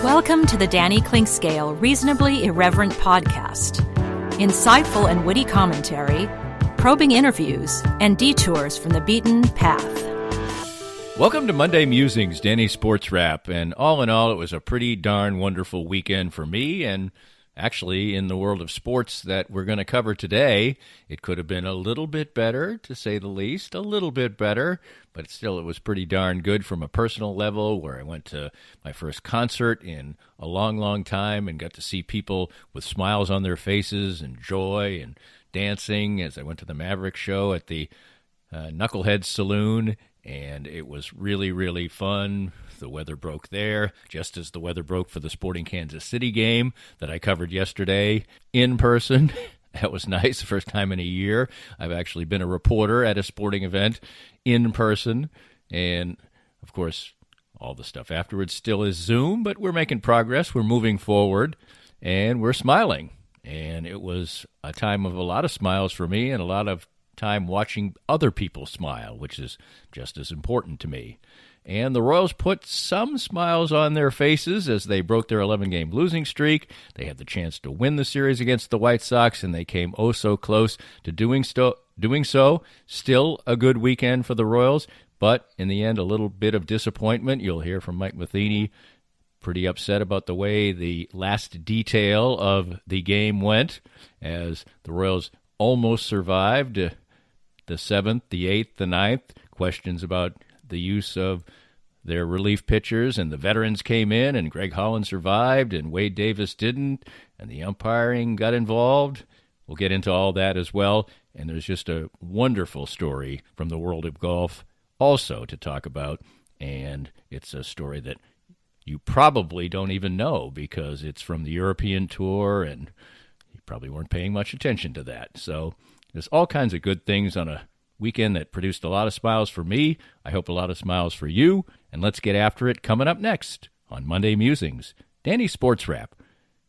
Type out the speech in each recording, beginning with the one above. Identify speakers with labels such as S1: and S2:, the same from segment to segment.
S1: Welcome to the Danny Clinkscale Reasonably Irreverent podcast. Insightful and witty commentary, probing interviews, and detours from the beaten path.
S2: Welcome to Monday Musings-Danny SportsWrap, and all in all, it was a pretty darn wonderful weekend for me, and actually, in the world of sports that we're going to cover today, it could have been a little bit better, to say the least, a little bit better, but still it was pretty darn good from a personal level, where I went to my first concert in a long, long time and got to see people with smiles on their faces and joy and dancing as I went to the Maverick show at the Knucklehead Saloon, and it was really, really fun. The weather broke there, just as the weather broke for the Sporting Kansas City game that I covered yesterday in person. That was nice, the first time in a year. I've actually been a reporter at a sporting event in person. And, of course, all the stuff afterwards still is Zoom, but we're making progress. We're moving forward, and we're smiling. And it was a time of a lot of smiles for me and a lot of time watching other people smile, which is just as important to me. And the Royals put some smiles on their faces as they broke their 11-game losing streak. They had the chance to win the series against the White Sox, and they came oh so close to doing so. Still a good weekend for the Royals, but in the end, a little bit of disappointment. You'll hear from Mike Matheny, pretty upset about the way the last detail of the game went, as the Royals almost survived the 7th, the 8th, the 9th. Questions about the use of their relief pitchers, and the veterans came in, and Greg Holland survived, and Wade Davis didn't, and the umpiring got involved. We'll get into all that as well, and there's just a wonderful story from the world of golf also to talk about, and it's a story that you probably don't even know because it's from the European Tour, and you probably weren't paying much attention to that. So there's all kinds of good things on a weekend that produced a lot of smiles for me. I hope a lot of smiles for you. And let's get after it coming up next on Monday Musings, Danny SportsWrap.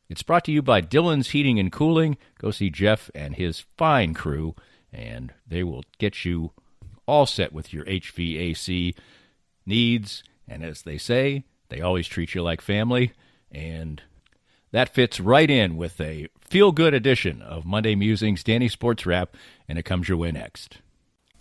S2: It's brought to you by Dillon's Heating and Cooling. Go see Jeff and his fine crew, and they will get you all set with your HVAC needs. And as they say, they always treat you like family. And that fits right in with a feel-good edition of Monday Musings, Danny SportsWrap, and it comes your way next.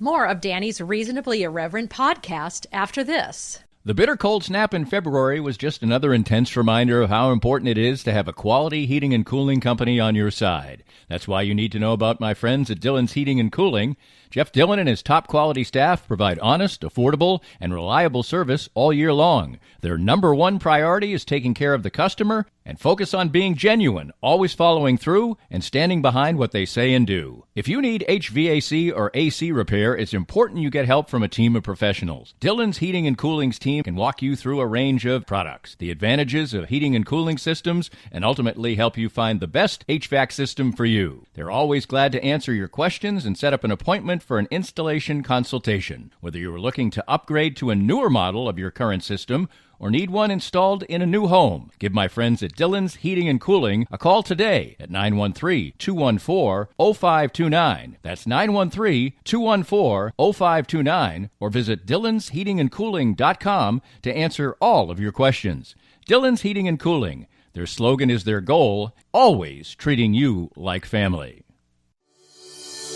S1: More of Danny's Reasonably Irreverent podcast after this.
S2: The bitter cold snap in February was just another intense reminder of how important it is to have a quality heating and cooling company on your side. That's why you need to know about my friends at Dillon's Heating and Cooling. Jeff Dillon and his top-quality staff provide honest, affordable, and reliable service all year long. Their number one priority is taking care of the customer and focus on being genuine, always following through and standing behind what they say and do. If you need HVAC or AC repair, it's important you get help from a team of professionals. Dillon's Heating and Cooling's team can walk you through a range of products, the advantages of heating and cooling systems, and ultimately help you find the best HVAC system for you. They're always glad to answer your questions and set up an appointment for an installation consultation. Whether you're looking to upgrade to a newer model of your current system or need one installed in a new home, give my friends at Dillon's Heating and Cooling a call today at 913-214-0529. That's 913-214-0529, or visit dillonsheatingandcooling.com to answer all of your questions. Dillon's Heating and Cooling. Their slogan is their goal, always treating you like family.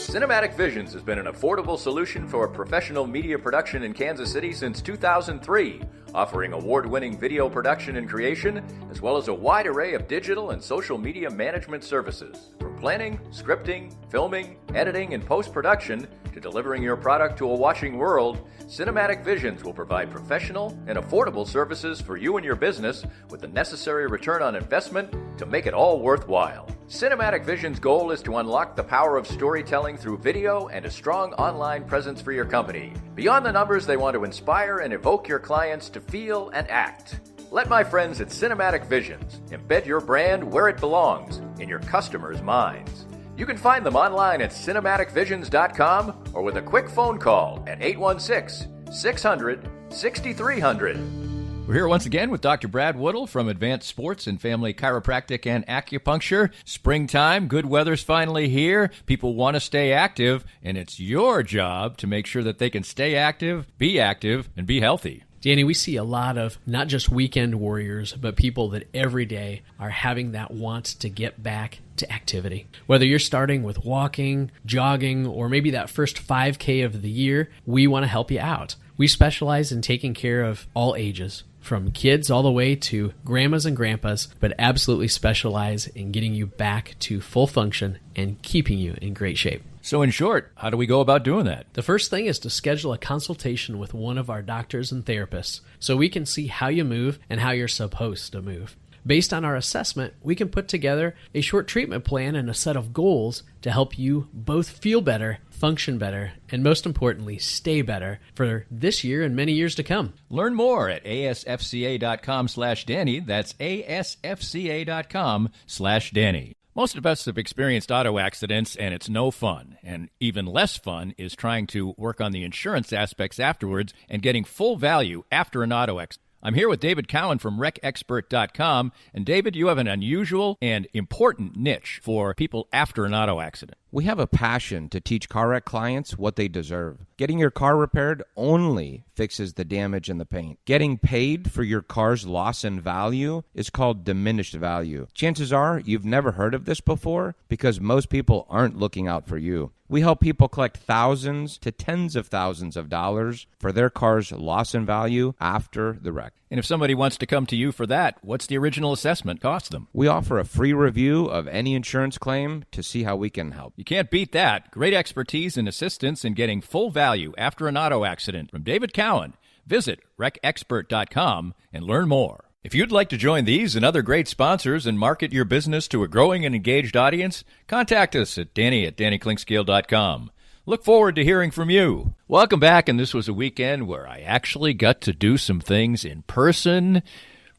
S2: Cinematic Visions has been an affordable solution for professional media production in Kansas City since 2003, offering award-winning video production and creation, as well as a wide array of digital and social media management services. From planning, scripting, filming, editing, and post-production, to delivering your product to a watching world, Cinematic Visions will provide professional and affordable services for you and your business with the necessary return on investment to make it all worthwhile. Cinematic Vision's goal is to unlock the power of storytelling through video and a strong online presence for your company. Beyond the numbers, they want to inspire and evoke your clients to feel and act. Let my friends at Cinematic Visions embed your brand where it belongs, in your customers' minds. You can find them online at cinematicvisions.com or with a quick phone call at 816-600-6300. We're here once again with Dr. Brad Woodall from Advanced Sports and Family Chiropractic and Acupuncture. Springtime, good weather's finally here. People want to stay active, and it's your job to make sure that they can stay active, be and be healthy.
S3: Danny, we see a lot of not just weekend warriors, but people that every day are having that want to get back to activity. Whether you're starting with walking, jogging, or maybe that first 5K of the year, we want to help you out. We specialize in taking care of all ages, from kids all the way to grandmas and grandpas, but absolutely specialize in getting you back to full function and keeping you in great shape.
S2: So in short, how do we go about doing that?
S3: The first thing is to schedule a consultation with one of our doctors and therapists so we can see how you move and how you're supposed to move. Based on our assessment, we can put together a short treatment plan and a set of goals to help you both feel better, function better, and most importantly, stay better for this year and many years to come.
S2: Learn more at asfca.com/Danny. That's asfca.com/Danny. Most of us have experienced auto accidents, and it's no fun. And even less fun is trying to work on the insurance aspects afterwards and getting full value after an auto accident. I'm here with David Cowan from wreckexpert.com. And David, you have an unusual and important niche for people after an auto accident.
S4: We have a passion to teach car wreck clients what they deserve. Getting your car repaired only fixes the damage and the paint. Getting paid for your car's loss in value is called diminished value. Chances are you've never heard of this before because most people aren't looking out for you. We help people collect thousands to tens of thousands of dollars for their car's loss in value after the wreck.
S2: And if somebody wants to come to you for that, what's the original assessment cost them?
S4: We offer a free review of any insurance claim to see how we can help.
S2: You can't beat that. Great expertise and assistance in getting full value after an auto accident from David Cowan. Visit wreckexpert.com and learn more. If you'd like to join these and other great sponsors and market your business to a growing and engaged audience, contact us at Danny@DannyKlinkscale.com. Look forward to hearing from you. Welcome back, and this was a weekend where I actually got to do some things in person,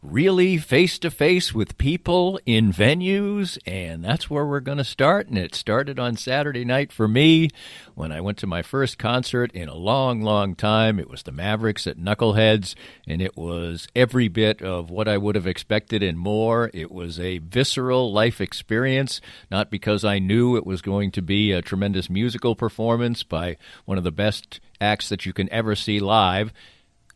S2: really face-to-face with people in venues, and that's where we're going to start. And it started on Saturday night for me when I went to my first concert in a long, long time. It was the Mavericks at Knuckleheads, and it was every bit of what I would have expected and more. It was a visceral life experience, not because I knew it was going to be a tremendous musical performance by one of the best acts that you can ever see live.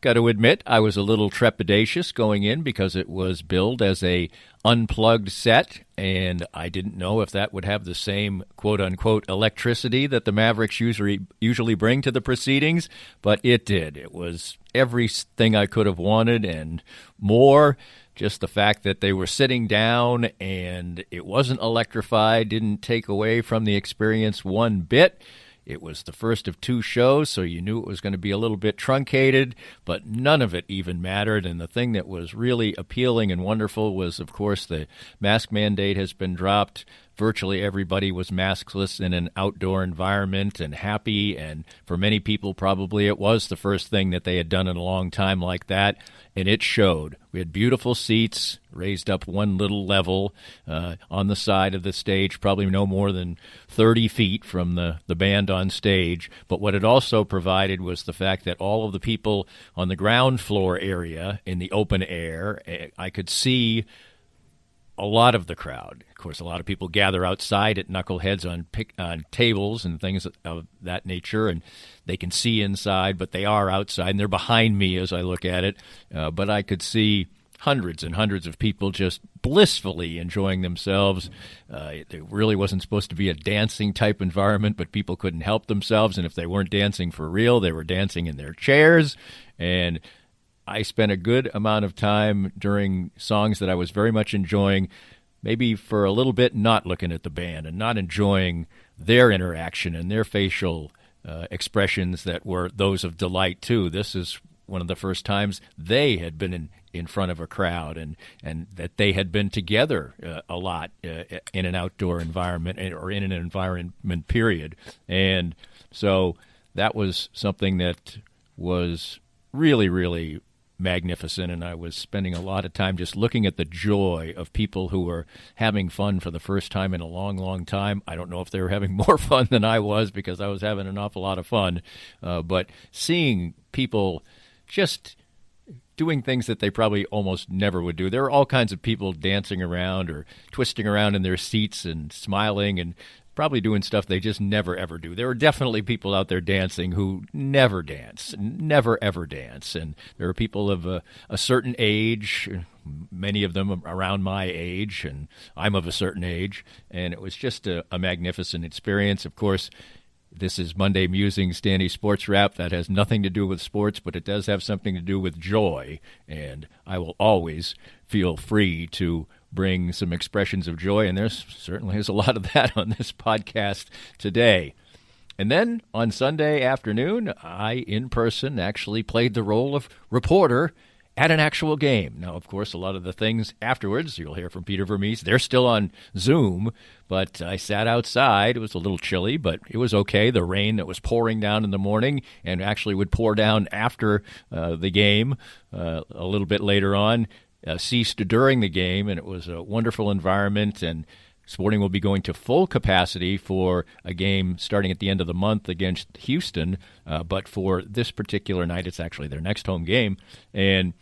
S2: Got to admit, I was a little trepidatious going in because it was billed as a unplugged set, and I didn't know if that would have the same quote-unquote electricity that the Mavericks usually bring to the proceedings, but it did. It was everything I could have wanted and more. Just the fact that they were sitting down and it wasn't electrified didn't take away from the experience one bit. It was the first of two shows, so you knew it was going to be a little bit truncated, but none of it even mattered. And the thing that was really appealing and wonderful was, of course, the mask mandate has been dropped. Virtually everybody was maskless in an outdoor environment and happy, and for many people probably it was the first thing that they had done in a long time like that, and it showed. We had beautiful seats raised up one little level on the side of the stage, probably no more than 30 feet from the band on stage. But what it also provided was the fact that all of the people on the ground floor area in the open air, I could see a lot of the crowd. Of course, a lot of people gather outside at Knuckleheads on tables and things of that nature, and they can see inside, but they are outside, and they're behind me as I look at it. But I could see hundreds and hundreds of people just blissfully enjoying themselves. It really wasn't supposed to be a dancing type environment, but people couldn't help themselves, and if they weren't dancing for real, they were dancing in their chairs. And I spent a good amount of time during songs that I was very much enjoying, maybe for a little bit not looking at the band and not enjoying their interaction and their facial expressions that were those of delight, too. This is one of the first times they had been in front of a crowd and that they had been together a lot in an outdoor environment or in an environment, period. And so that was something that was really, really magnificent, and I was spending a lot of time just looking at the joy of people who were having fun for the first time in a long, long time. I don't know if they were having more fun than I was because I was having an awful lot of fun, but seeing people just doing things that they probably almost never would do. There were all kinds of people dancing around or twisting around in their seats and smiling, and probably doing stuff they just never, ever do. There are definitely people out there dancing who never dance, never, ever dance. And there are people of a certain age, many of them around my age, and I'm of a certain age. And it was just a magnificent experience. Of course, this is Monday Musings-Danny SportsWrap. That has nothing to do with sports, but it does have something to do with joy. And I will always feel free to bring some expressions of joy, and there certainly is a lot of that on this podcast today. And then on Sunday afternoon, I, in person, actually played the role of reporter at an actual game. Now, of course, a lot of the things afterwards, you'll hear from Peter Vermees, they're still on Zoom, but I sat outside. It was a little chilly, but it was okay. The rain that was pouring down in the morning and actually would pour down after the game a little bit later on ceased during the game, and it was a wonderful environment, and Sporting will be going to full capacity for a game starting at the end of the month against Houston, but for this particular night, it's actually their next home game, and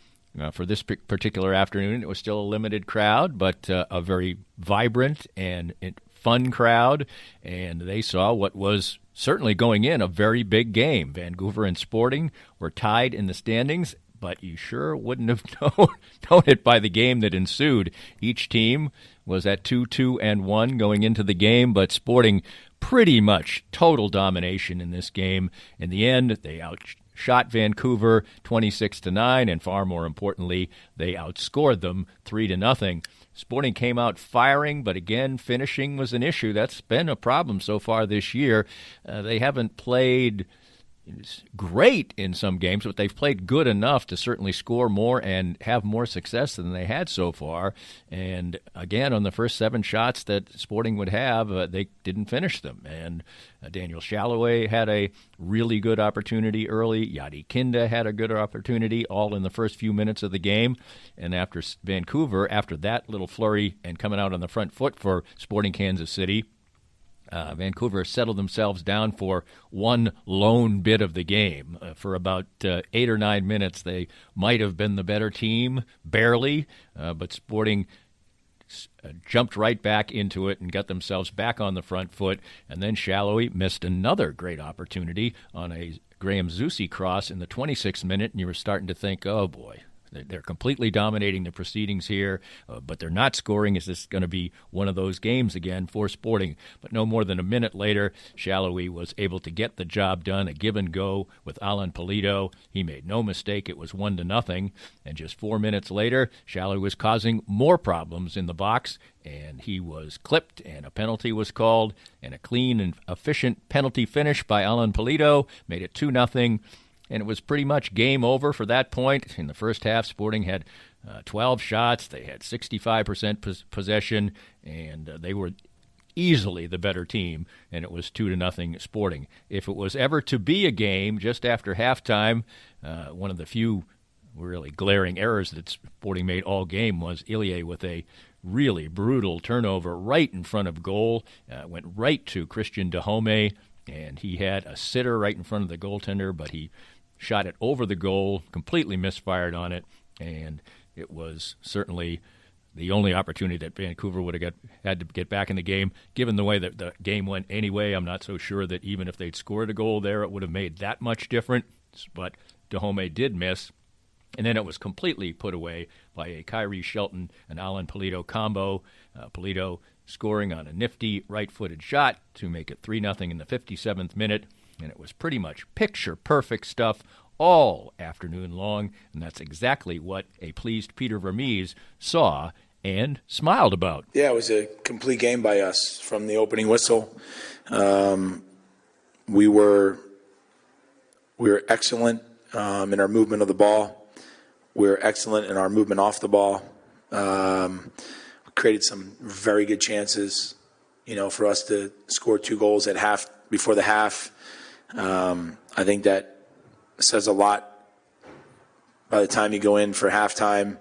S2: for this particular afternoon, it was still a limited crowd, but a very vibrant and fun crowd, and they saw what was certainly going in a very big game. Vancouver and Sporting were tied in the standings, but you sure wouldn't have known it by the game that ensued. Each team was at 2-2-1 going into the game, but Sporting pretty much total domination in this game. In the end, they outshot Vancouver 26-9, and far more importantly, they outscored them 3-0. Sporting came out firing, but again, finishing was an issue. That's been a problem so far this year. They haven't played great in some games, but they've played good enough to certainly score more and have more success than they had so far. And again, on the first 7 shots that Sporting would have, they didn't finish them. And Daniel Shalloway had a really good opportunity early. Yadi Kinda had a good opportunity, all in the first few minutes of the game. And after Vancouver, after that little flurry and coming out on the front foot for Sporting Kansas City, Vancouver settled themselves down for one lone bit of the game. For about 8 or 9 minutes, they might have been the better team, barely, but Sporting jumped right back into it and got themselves back on the front foot. And then Shalloway missed another great opportunity on a Graham Zusi cross in the 26th minute, and you were starting to think, oh boy, they're completely dominating the proceedings here, but they're not scoring. Is this going to be one of those games again for Sporting? But no more than a minute later, Shalloway was able to get the job done, a give and go with Alan Pulido. He made no mistake. It was 1-0. And just 4 minutes later, Shalloway was causing more problems in the box, and he was clipped, and a penalty was called, and a clean and efficient penalty finish by Alan Pulido made it 2-0. And it was pretty much game over for that point. In the first half, Sporting had 12 shots. They had 65% possession, and they were easily the better team, and it was 2-0 Sporting. If it was ever to be a game just after halftime, one of the few really glaring errors that Sporting made all game was Ilie with a really brutal turnover right in front of goal. Went right to Christian Dahome, and he had a sitter right in front of the goaltender, but he shot it over the goal, completely misfired on it, and it was certainly the only opportunity that Vancouver would have had to get back in the game. Given the way that the game went anyway, I'm not so sure that even if they'd scored a goal there, it would have made that much difference, but Dahome did miss. And then it was completely put away by a Kyrie Shelton and Alan Pulido combo. Pulido scoring on a nifty right-footed shot to make it 3-0 in the 57th minute. And it was pretty much picture-perfect stuff all afternoon long, and that's exactly what a pleased Peter Vermees saw and smiled about.
S5: Yeah, it was a complete game by us from the opening whistle. We were excellent in our movement of the ball. We were excellent in our movement off the ball. We created some very good chances, for us to score 2 goals at half before the half. I think that says a lot. By the time you go in for halftime,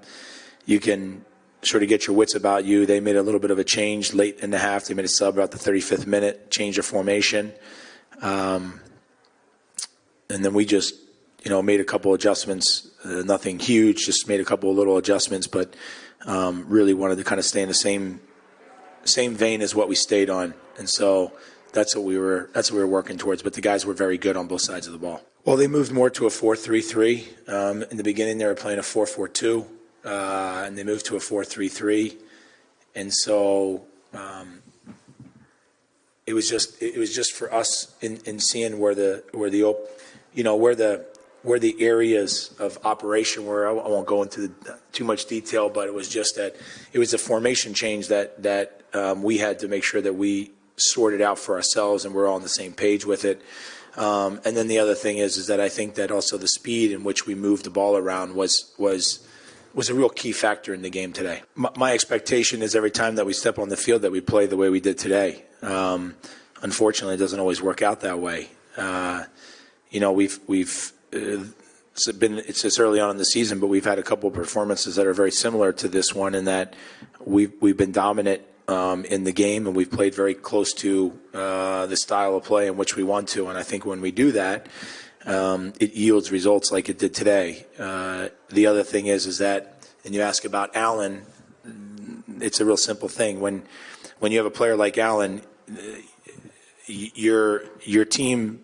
S5: you can sort of get your wits about you. They made a little bit of a change late in the half. They made a sub about the 35th minute, change of formation. And then we just, made a couple adjustments, nothing huge, just made a couple of little adjustments, but really wanted to kind of stay in the vein as what we stayed on. And so that's what we were working towards. But the guys were very good on both sides of the ball. Well, they moved more to a 4-3-3. In the beginning, they were playing a 4-4-2, and they moved to a 4-3-3. And so it was just for us in seeing where the areas of operation were. I won't go into too much detail, but it was just that it was a formation change that we had to make sure that we sorted out for ourselves and we're all on the same page with it. And then the other thing is that I think that also the speed in which we moved the ball around was a real key factor in the game today. My expectation is every time that we step on the field that we play the way we did today. Unfortunately, it doesn't always work out that way. It's just early on in the season, but we've had a couple of performances that are very similar to this one in that we've been dominant in the game, and we've played very close to the style of play in which we want to. And I think when we do that, it yields results like it did today. The other thing is that, and you ask about Allen, it's a real simple thing. When you have a player like Allen, your team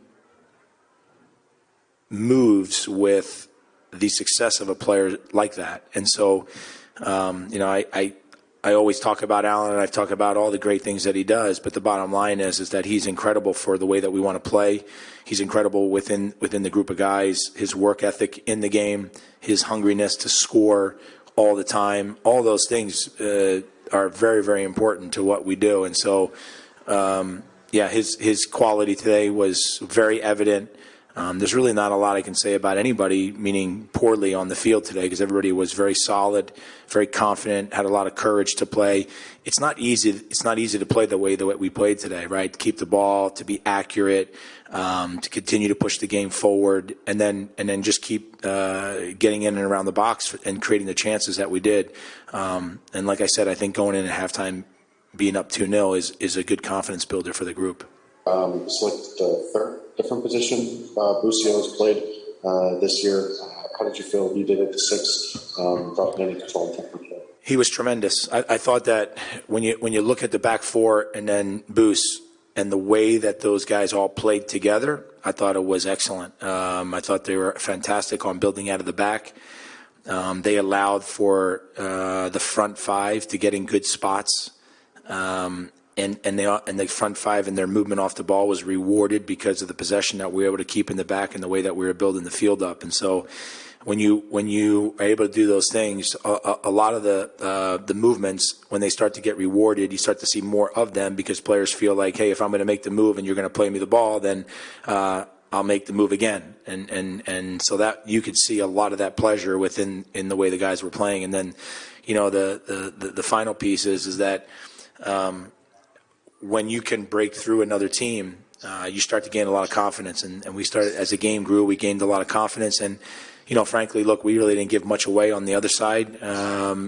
S5: moves with the success of a player like that. And so, I always talk about Allen, and I talk about all the great things that he does, but the bottom line is that he's incredible for the way that we want to play. He's incredible within the group of guys, his work ethic in the game, his hungriness to score all the time. All those things are very, very important to what we do. And so, his quality today was very evident. There's really not a lot I can say about anybody, meaning poorly on the field today, because everybody was very solid, very confident, had a lot of courage to play. It's not easy to play the way that we played today, right? To keep the ball, to be accurate, to continue to push the game forward, and then just keep getting in and around the box and creating the chances that we did. And like I said, I think going in at halftime, being up 2-0 is a good confidence builder for the group.
S6: Select the third different position Busio has played this year. How did you feel you did at the 6, dropping any control and temperature?
S5: He was tremendous. I thought that when you look at the back four and then Boost and the way that those guys all played together, I thought it was excellent. I thought they were fantastic on building out of the back. They allowed for the front five to get in good spots. And the front five and their movement off the ball was rewarded because of the possession that we were able to keep in the back and the way that we were building the field up. And so when you are able to do those things, a lot of the movements, when they start to get rewarded, you start to see more of them because players feel like, hey, if I'm going to make the move and you're going to play me the ball, then I'll make the move again. And so that you could see a lot of that pleasure in the way the guys were playing. And then, the final piece is that when you can break through another team, you start to gain a lot of confidence. And we started, as the game grew, we gained a lot of confidence. And, frankly, look, we really didn't give much away on the other side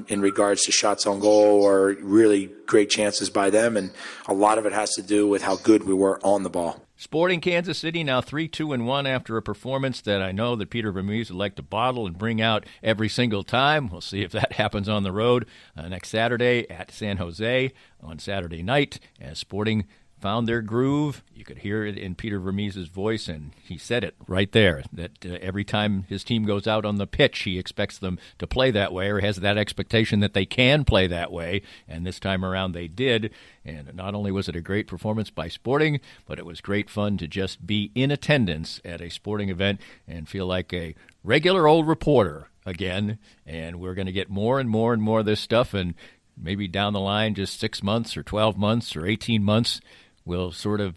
S5: in regards to shots on goal or really great chances by them. And a lot of it has to do with how good we were on the ball.
S2: Sporting Kansas City now 3-2-1 after a performance that I know that Peter Vermees would like to bottle and bring out every single time. We'll see if that happens on the road next Saturday at San Jose on Saturday night as Sporting found their groove. You could hear it in Peter Vermees' voice, and he said it right there, that every time his team goes out on the pitch, he expects them to play that way or has that expectation that they can play that way, and this time around they did. And not only was it a great performance by Sporting, but it was great fun to just be in attendance at a sporting event and feel like a regular old reporter again. And we're going to get more and more and more of this stuff, and maybe down the line, just 6 months or 12 months or 18 months, we'll sort of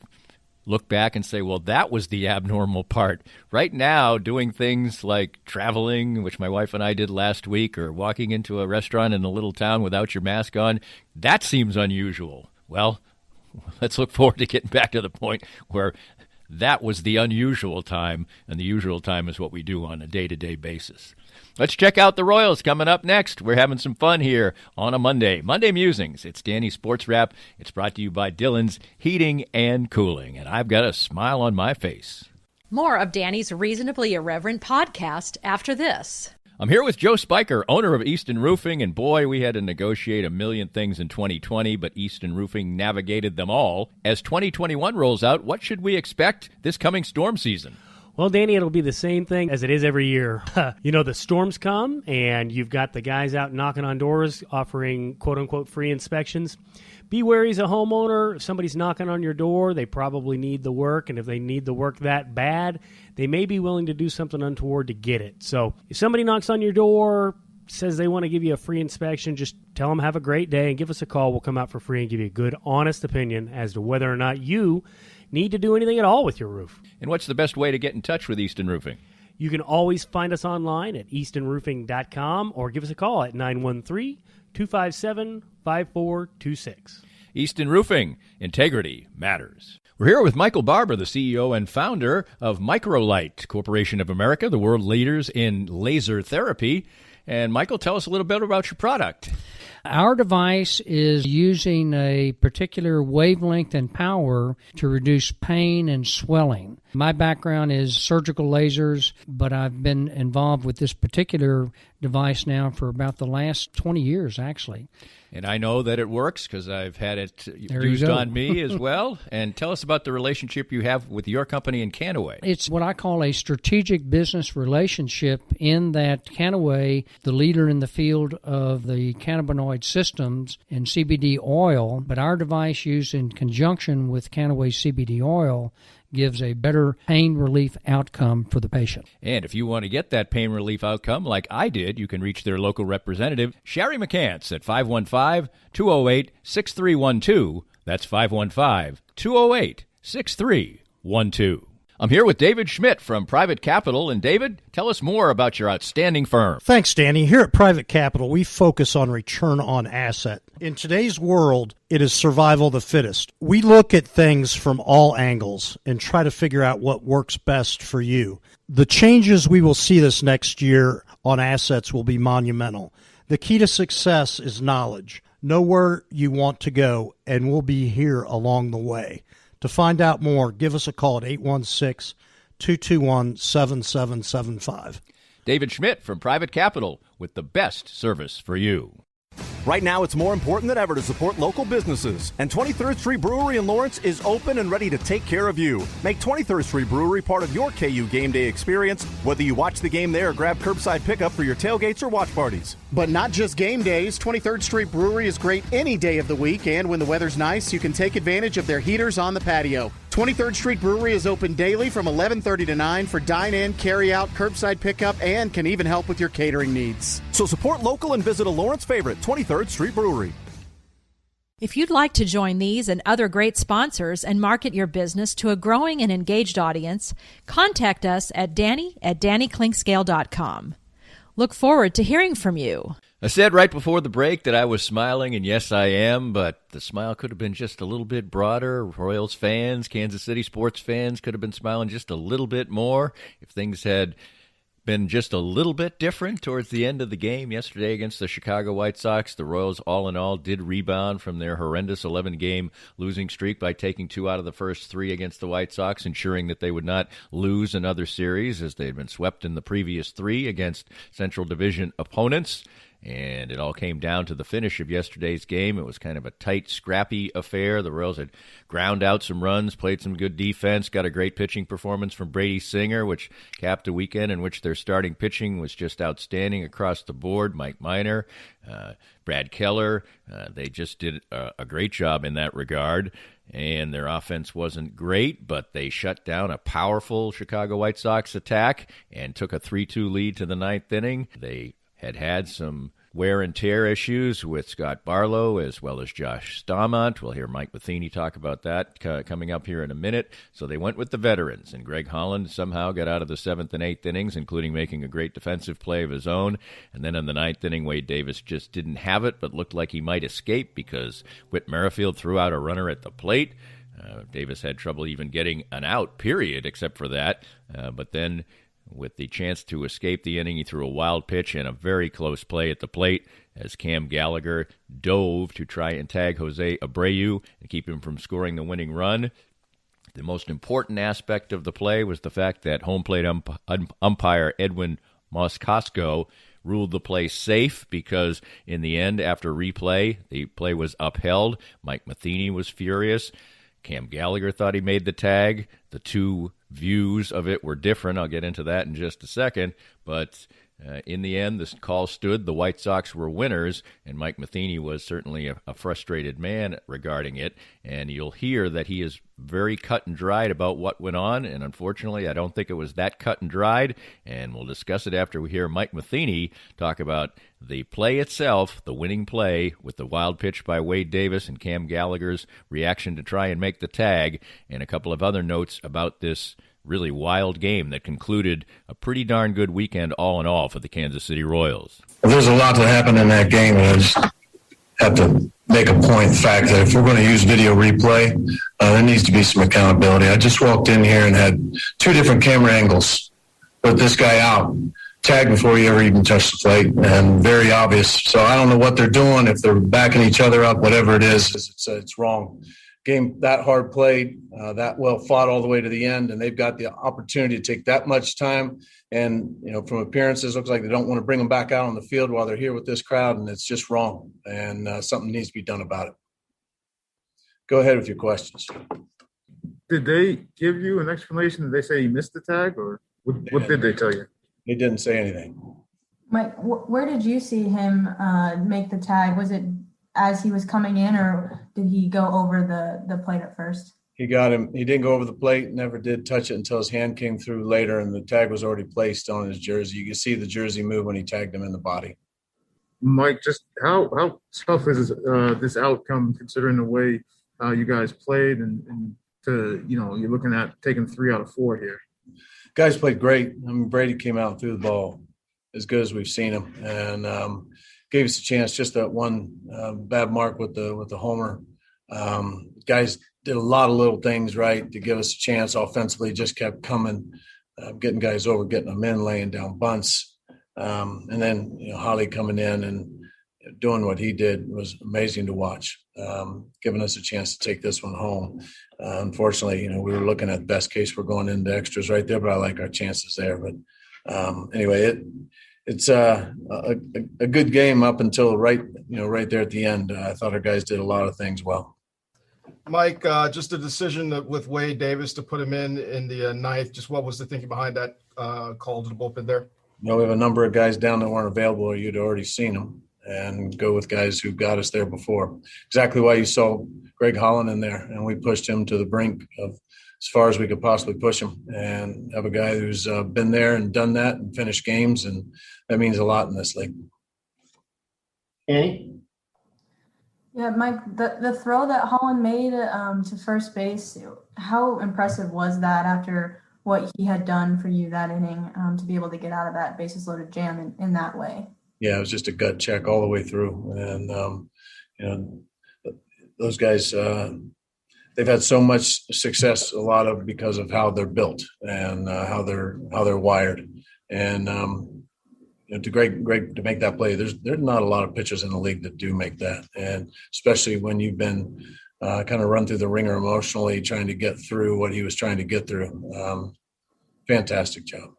S2: look back and say, well, that was the abnormal part. Right now, doing things like traveling, which my wife and I did last week, or walking into a restaurant in a little town without your mask on, that seems unusual. Well, let's look forward to getting back to the point where that was the unusual time, and the usual time is what we do on a day-to-day basis. Let's check out the Royals coming up next. We're having some fun here on a Monday. Monday Musings. It's Danny SportsWrap. It's brought to you by Dillon's Heating and Cooling, and I've got a smile on my face.
S1: More of Danny's Reasonably Irreverent podcast after this.
S2: I'm here with Joe Spiker, owner of Easton Roofing, and boy, we had to negotiate a million things in 2020, but Easton Roofing navigated them all. As 2021 rolls out, what should we expect this coming storm season?
S7: Well, Danny, it'll be the same thing as it is every year. The storms come, and you've got the guys out knocking on doors offering quote-unquote free inspections. Be wary as a homeowner. If somebody's knocking on your door, they probably need the work, and if they need the work that bad, they may be willing to do something untoward to get it. So if somebody knocks on your door, says they want to give you a free inspection, just tell them have a great day and give us a call. We'll come out for free and give you a good, honest opinion as to whether or not you need to do anything at all with your roof.
S2: And what's the best way to get in touch with Easton Roofing?
S7: You can always find us online at eastonroofing.com or give us a call at 913-257-5426.
S2: Easton Roofing, integrity matters. We're here with Michael Barber, the CEO and founder of Microlight Corporation of America, the world leaders in laser therapy. And Michael, tell us a little bit about your product.
S8: Our device is using a particular wavelength and power to reduce pain and swelling. My background is surgical lasers, but I've been involved with this particular device now for about the last 20 years, actually.
S2: And I know that it works because I've had it
S8: There
S2: used
S8: you go.
S2: on me as well. And tell us about the relationship you have with your company and Canaway.
S8: It's what I call a strategic business relationship in that Canaway, the leader in the field of the cannabinoid systems and CBD oil, but our device used in conjunction with Canaway CBD oil gives a better pain relief outcome for the patient.
S2: And if you want to get that pain relief outcome like I did, you can reach their local representative, Sherry McCants, at 515-208-6312. That's 515-208-6312. I'm here with David Schmidt from Private Capital. And David, tell us more about your outstanding firm.
S9: Thanks, Danny. Here at Private Capital, we focus on return on asset. In today's world, it is survival of the fittest. We look at things from all angles and try to figure out what works best for you. The changes we will see this next year on assets will be monumental. The key to success is knowledge. Know where you want to go, and we'll be here along the way. To find out more, give us a call at 816-221-7775.
S2: David Schmidt from Private Capital with the best service for you.
S10: Right now, it's more important than ever to support local businesses. And 23rd Street Brewery in Lawrence is open and ready to take care of you. Make 23rd Street Brewery part of your KU game day experience, whether you watch the game there or grab curbside pickup for your tailgates or watch parties.
S11: But not just game days. 23rd Street Brewery is great any day of the week, and when the weather's nice, you can take advantage of their heaters on the patio. 23rd Street Brewery is open daily from 11:30 to 9 for dine-in, carry-out, curbside pickup, and can even help with your catering needs.
S10: So support local and visit a Lawrence favorite, 23rd Street Brewery.
S1: If you'd like to join these and other great sponsors and market your business to a growing and engaged audience, contact us at danny@dannyclinkscale.com. Look forward to hearing from you.
S2: I said right before the break that I was smiling, and yes, I am, but the smile could have been just a little bit broader. Royals fans, Kansas City sports fans could have been smiling just a little bit more if things had been just a little bit different towards the end of the game yesterday against the Chicago White Sox. The Royals, all in all, did rebound from their horrendous 11-game losing streak by taking 2 out of the first 3 against the White Sox, ensuring that they would not lose another series as they had been swept in the previous 3 against Central Division opponents. And it all came down to the finish of yesterday's game. It was kind of a tight, scrappy affair. The Royals had ground out some runs, played some good defense, got a great pitching performance from Brady Singer, which capped a weekend in which their starting pitching was just outstanding across the board. Mike Minor, Brad Keller, they just did a great job in that regard. And their offense wasn't great, but they shut down a powerful Chicago White Sox attack and took a 3-2 lead to the 9th inning. They had some wear and tear issues with Scott Barlow as well as Josh Staumont. We'll hear Mike Matheny talk about that coming up here in a minute. So they went with the veterans, and Greg Holland somehow got out of the 7th and 8th innings, including making a great defensive play of his own. And then in the 9th inning, Wade Davis just didn't have it, but looked like he might escape because Whit Merrifield threw out a runner at the plate. Davis had trouble even getting an out, period, except for that. But then with the chance to escape the inning, he threw a wild pitch and a very close play at the plate as Cam Gallagher dove to try and tag Jose Abreu and keep him from scoring the winning run. The most important aspect of the play was the fact that home plate umpire Edwin Moscosco ruled the play safe because in the end, after replay, the play was upheld. Mike Matheny was furious. Cam Gallagher thought he made the tag. The two views of it were different. I'll get into that in just a second. But in the end, this call stood. The White Sox were winners, and Mike Matheny was certainly a frustrated man regarding it. And you'll hear that he is very cut and dried about what went on, and unfortunately, I don't think it was that cut and dried, and we'll discuss it after we hear Mike Matheny talk about the play itself, the winning play, with the wild pitch by Wade Davis and Cam Gallagher's reaction to try and make the tag, and a couple of other notes about this really wild game that concluded a pretty darn good weekend all in all for the Kansas City Royals.
S12: Well, there's a lot that happened in that game, and I just have to make a point, the fact that if we're going to use video replay, there needs to be some accountability. I just walked in here and had two different camera angles. Put this guy out, tagged before he ever even touched the plate, and very obvious. So I don't know what they're doing, if they're backing each other up, whatever it is, it's wrong. Game that hard played, that well fought all the way to the end, and they've got the opportunity to take that much time. And, from appearances, looks like they don't want to bring them back out on the field while they're here with this crowd, and it's just wrong. And something needs to be done about it. Go ahead with your questions.
S13: Did they give you an explanation? Did they say he missed the tag, or what did they tell you?
S12: He didn't say anything.
S14: Mike, where did you see him make the tag? Was it as he was coming in, or did he go over the plate at first?
S12: He got him. He didn't go over the plate, never did touch it until his hand came through later, and the tag was already placed on his jersey. You can see the jersey move when he tagged him in the body.
S13: Mike, just how tough is this outcome considering the way you guys played and to, you're looking at taking 3 out of 4 here?
S12: Guys played great. I mean, Brady came out and threw the ball as good as we've seen him, and gave us a chance. Just that one bad mark with the homer. Guys did a lot of little things right to give us a chance offensively. Just kept coming, getting guys over, getting them in, laying down bunts, and then Holly coming in and doing what he did was amazing to watch. Giving us a chance to take this one home. Unfortunately, we were looking at best case. We're going into extras right there, but I like our chances there. But anyway, it's a good game up until right there at the end. I thought our guys did a lot of things well.
S15: Mike, just a decision with Wade Davis to put him in the ninth. Just what was the thinking behind that call to the bullpen there?
S12: We have a number of guys down that weren't available, or you'd already seen them, and go with guys who got us there before. Exactly why you saw Greg Holland in there, and we pushed him to the brink of as far as we could possibly push him, and have a guy who's been there and done that and finished games, and that means a lot in this league.
S13: Annie?
S14: Yeah, Mike, the throw that Holland made to first base, how impressive was that after what he had done for you that inning, to be able to get out of that bases loaded jam in that way?
S12: Yeah, it was just a gut check all the way through. And, those guys, they've had so much success, a lot of because of how they're built and how they're wired. And, to Greg to make that play, there's not a lot of pitchers in the league that do make that. And especially when you've been kind of run through the ringer emotionally, trying to get through what he was trying to get through. Fantastic job.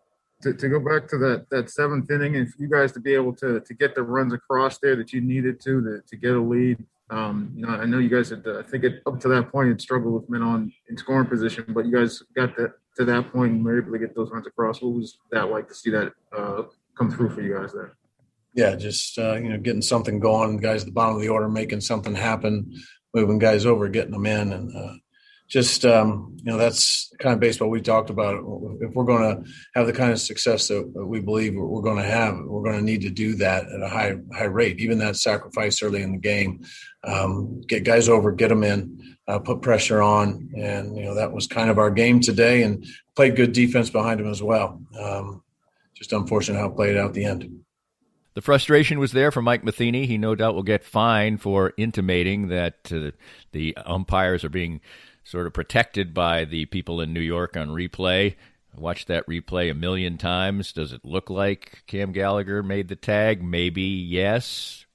S13: To go back to that seventh inning, and for you guys to be able to get the runs across there that you needed to get a lead. I know you guys had, I think up to that point, had struggled with men in scoring position, but you guys got to that point and were able to get those runs across. What was that like to see that come through for you guys there?
S12: Yeah, just getting something going. Guys at the bottom of the order making something happen, moving guys over, getting them in, and that's kind of baseball we talked about. If we're going to have the kind of success that we believe we're going to have, we're going to need to do that at a high rate. Even that sacrifice early in the game, get guys over, get them in, put pressure on, and that was kind of our game today. And played good defense behind them as well. Just unfortunate how it played out at the end.
S2: The frustration was there for Mike Matheny. He no doubt will get fined for intimating that the umpires are being sort of protected by the people in New York on replay. I watched that replay a million times. Does it look like Cam Gallagher made the tag? Maybe yes.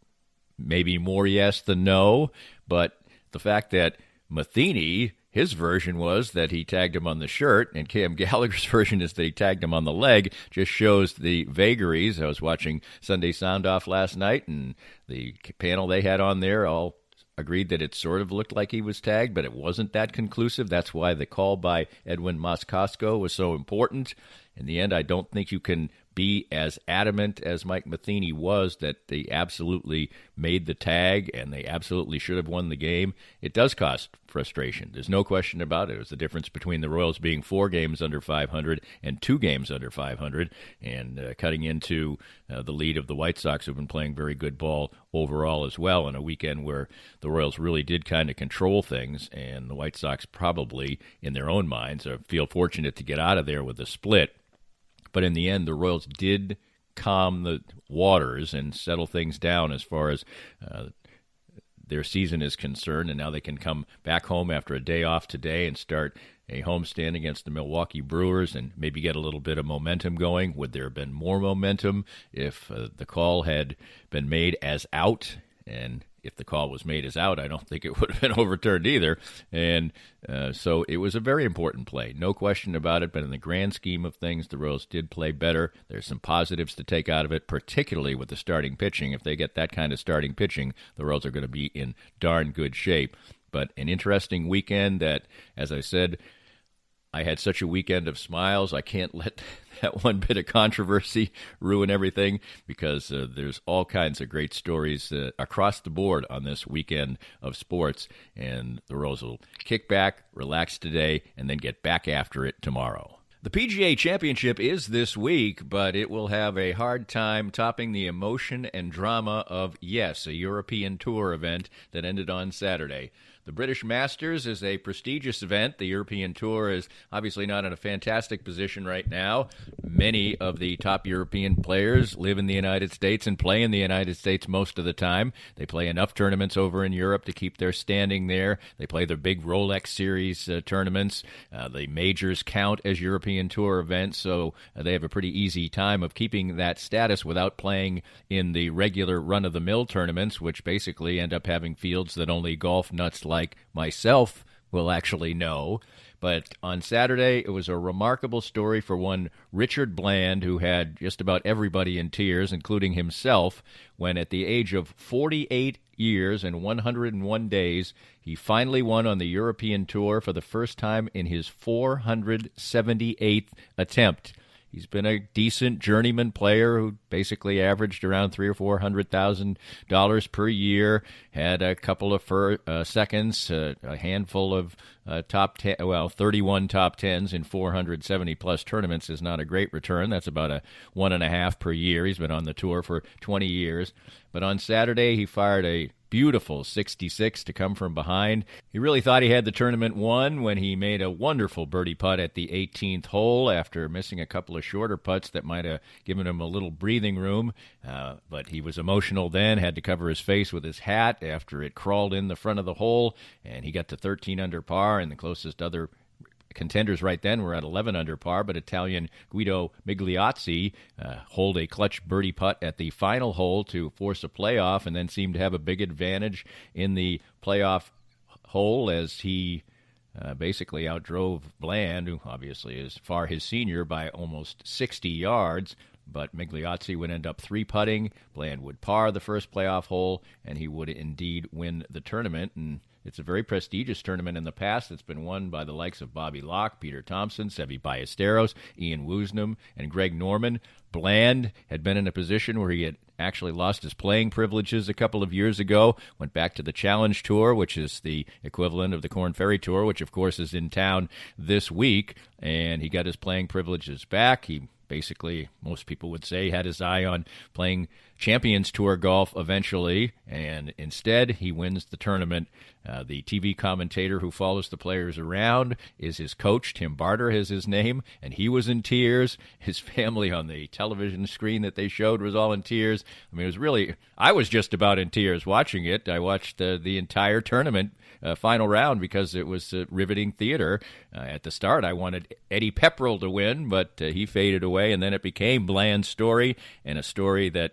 S2: Maybe more yes than no. But the fact that Matheny his version was that he tagged him on the shirt, and Cam Gallagher's version is that he tagged him on the leg. Just shows the vagaries. I was watching Sunday Sound Off last night, and the panel they had on there all agreed that it sort of looked like he was tagged, but it wasn't that conclusive. That's why the call by Edwin Moscosko was so important. In the end, I don't think you can be as adamant as Mike Matheny was that they absolutely made the tag and they absolutely should have won the game. It does cause frustration. There's no question about it. It was the difference between the Royals being 4 games under 500 and 2 games under 500 and cutting into the lead of the White Sox, who've been playing very good ball overall as well, in a weekend where the Royals really did kind of control things, and the White Sox probably, in their own minds, feel fortunate to get out of there with a split. But in the end, the Royals did calm the waters and settle things down as far as their season is concerned, and now they can come back home after a day off today and start a homestand against the Milwaukee Brewers and maybe get a little bit of momentum going. Would there have been more momentum if the call had been made as out? And if the call was made as out, I don't think it would have been overturned either. And so it was a very important play, no question about it. But in the grand scheme of things, the Royals did play better. There's some positives to take out of it, particularly with the starting pitching. If they get that kind of starting pitching, the Royals are going to be in darn good shape. But an interesting weekend that, as I said, I had such a weekend of smiles. I can't let that one bit of controversy ruin everything, because there's all kinds of great stories across the board on this weekend of sports, and the Royals will kick back, relax today, and then get back after it tomorrow. The PGA Championship is this week, but it will have a hard time topping the emotion and drama of, yes, a European Tour event that ended on Saturday. The British Masters is a prestigious event. The European Tour is obviously not in a fantastic position right now. Many of the top European players live in the United States and play in the United States most of the time. They play enough tournaments over in Europe to keep their standing there. They play their big Rolex Series tournaments. The majors count as European Tour events, so they have a pretty easy time of keeping that status without playing in the regular run-of-the-mill tournaments, which basically end up having fields that only golf nuts like myself will actually know. But on Saturday, it was a remarkable story for one Richard Bland, who had just about everybody in tears, including himself, when at the age of 48 years and 101 days, he finally won on the European Tour for the first time in his 478th attempt. He's been a decent journeyman player who basically averaged around $300,000 or $400,000 per year. Had a couple of seconds, a handful of 31 top tens in 470 plus tournaments is not a great return. That's about a 1.5 per year. He's been on the tour for 20 years. But on Saturday, he fired a beautiful 66 to come from behind. He really thought he had the tournament won when he made a wonderful birdie putt at the 18th hole after missing a couple of shorter putts that might have given him a little breathing room. But he was emotional then, had to cover his face with his hat after it crawled in the front of the hole, and he got to 13 under par, and the closest other contenders right then were at 11 under par, but Italian Guido Migliozzi holed a clutch birdie putt at the final hole to force a playoff, and then seemed to have a big advantage in the playoff hole as he basically outdrove Bland, who obviously is far his senior, by almost 60 yards. But Migliozzi would end up 3-putting. Bland would par the first playoff hole, and he would indeed win the tournament. And it's a very prestigious tournament in the past. It's been won by the likes of Bobby Locke, Peter Thompson, Seve Ballesteros, Ian Woosnam, and Greg Norman. Bland had been in a position where he had actually lost his playing privileges a couple of years ago, went back to the Challenge Tour, which is the equivalent of the Korn Ferry Tour, which, of course, is in town this week, and he got his playing privileges back. He basically, most people would say, had his eye on playing Champions Tour golf eventually, and instead he wins the tournament. The TV commentator who follows the players around is his coach, Tim Barter is his name, and he was in tears. His family on the television screen that they showed was all in tears. I mean, it was really, I was just about in tears watching it. I watched the entire tournament final round because it was riveting theater. At the start, I wanted Eddie Pepperell to win, but he faded away. away, and then it became Bland's story, and a story that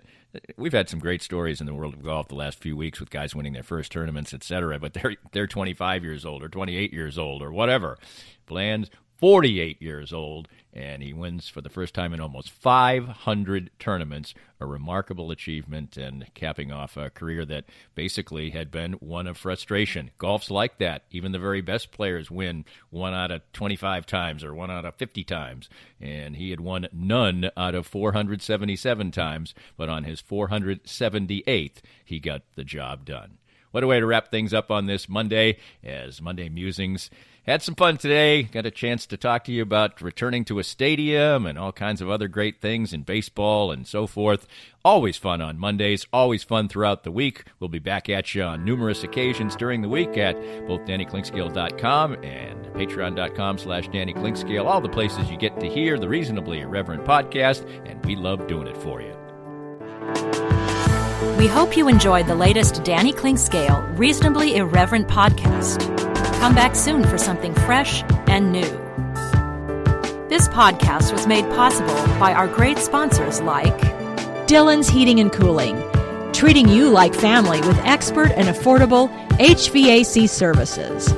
S2: we've had some great stories in the world of golf the last few weeks with guys winning their first tournaments, etc. But they're 25 years old or 28 years old or whatever. Bland's 48 years old, and he wins for the first time in almost 500 tournaments, a remarkable achievement and capping off a career that basically had been one of frustration. Golf's like that. Even the very best players win 1 out of 25 times or 1 out of 50 times, and he had won none out of 477 times, but on his 478th, he got the job done. What a way to wrap things up on this Monday, as Monday Musings had some fun today. Got a chance to talk to you about returning to a stadium and all kinds of other great things in baseball and so forth. Always fun on Mondays, always fun throughout the week. We'll be back at you on numerous occasions during the week at both DannyKlinkscale.com and Patreon.com/DannyKlinkscale, all the places you get to hear the Reasonably Irreverent podcast, and we love doing it for you.
S1: We hope you enjoyed the latest Danny Klinkscale Reasonably Irreverent podcast. Come back soon for something fresh and new. This podcast was made possible by our great sponsors like
S16: Dillon's Heating and Cooling, treating you like family with expert and affordable HVAC services.